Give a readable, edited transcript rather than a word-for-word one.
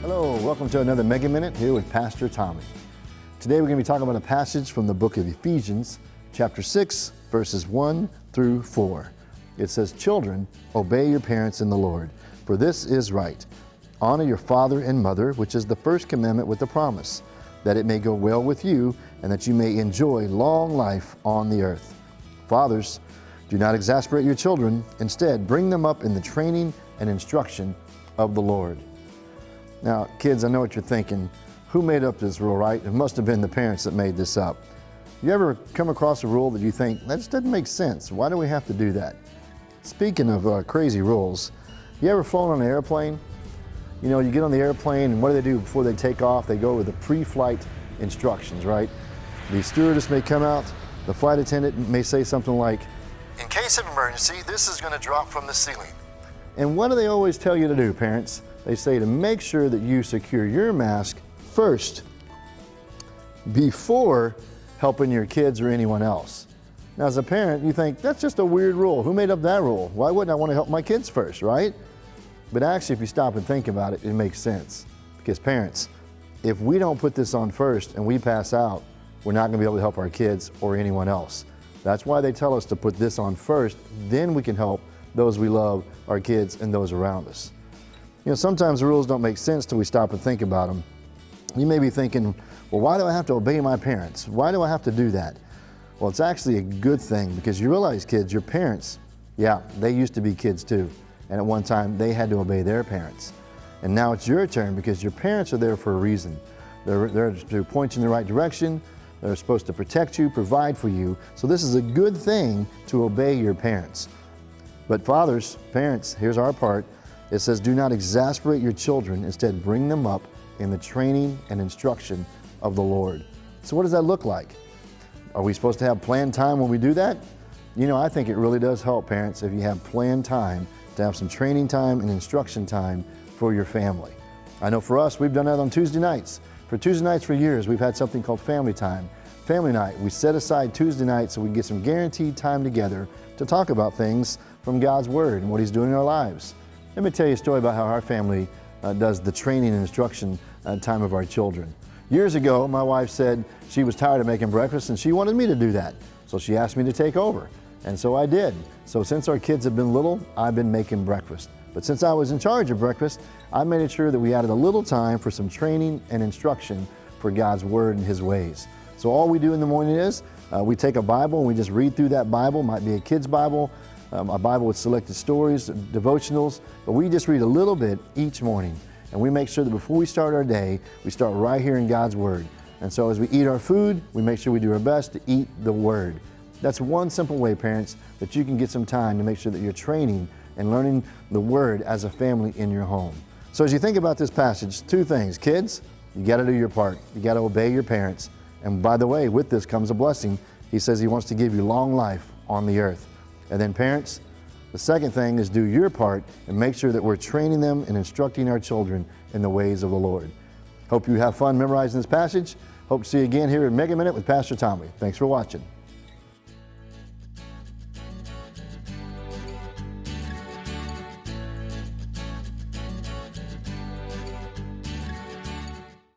Hello, welcome to another Mega Minute here with Pastor Tommy. Today we're going to be talking about a passage from the book of Ephesians, chapter 6, verses 1 through 4. It says, "Children, obey your parents in the Lord, for this is right. Honor your father and mother, which is the first commandment with the promise, that it may go well with you and that you may enjoy long life on the earth. Fathers, do not exasperate your children. Instead, bring them up in the training and instruction of the Lord." Now, kids, I know what you're thinking. Who made up this rule, right? It must have been the parents that made this up. You ever come across a rule that you think, that just doesn't make sense? Why do we have to do that? Speaking of crazy rules, you ever flown on an airplane? You know, you get on the airplane and what do before they take off? They go with the pre-flight instructions, right? The stewardess may come out, the flight attendant may say something like, "In case of emergency, this is going to drop from the ceiling." And what do they always tell you to do, parents? They say to make sure that you secure your mask first before helping your kids or anyone else. Now, as a parent, you think, that's just a weird rule. Who made up that rule? Why wouldn't I want to help my kids first, right? But actually, if you stop and think about it, it makes sense. Because parents, if we don't put this on first and we pass out, we're not going to be able to help our kids or anyone else. That's why they tell us to put this on first, then we can help those we love, our kids, and those around us. You know, sometimes the rules don't make sense till we stop and think about them. You may be thinking, well, why do I have to obey my parents? Why do I have to do that? Well, it's actually a good thing because you realize, kids, your parents, yeah, they used to be kids too. And at one time, they had to obey their parents. And now it's your turn because your parents are there for a reason. They're to point you in the right direction. They're supposed to protect you, provide for you. So this is a good thing to obey your parents. But fathers, parents, here's our part. It says, do not exasperate your children. Instead, bring them up in the training and instruction of the Lord. So what does that look like? Are we supposed to have planned time when we do that? You know, I think it really does help, parents, if you have planned time to have some training time and instruction time for your family. I know for us, we've done that on Tuesday nights. For Tuesday nights for years, we've had something called family time. Family night, we set aside Tuesday night so we can get some guaranteed time together to talk about things from God's Word and what He's doing in our lives. Let me tell you a story about how our family does the training and instruction time of our children. Years ago, my wife said she was tired of making breakfast and she wanted me to do that. So she asked me to take over. And so I did. So since our kids have been little, I've been making breakfast. But since I was in charge of breakfast, I made sure that we added a little time for some training and instruction for God's Word and His ways. So all we do in the morning is we take a Bible and we just read through that Bible. It might be a kid's Bible, a Bible with selected stories, devotionals, but we just read a little bit each morning. And we make sure that before we start our day, we start right here in God's Word. And so as we eat our food, we make sure we do our best to eat the Word. That's one simple way, parents, that you can get some time to make sure that you're training and learning the Word as a family in your home. So as you think about this passage, two things. Kids, you got to do your part. You got to obey your parents. And by the way, with this comes a blessing. He says He wants to give you long life on the earth. And then parents, the second thing is do your part and make sure that we're training them and instructing our children in the ways of the Lord. Hope you have fun memorizing this passage. Hope to see you again here in Mega Minute with Pastor Tommy. Thanks for watching.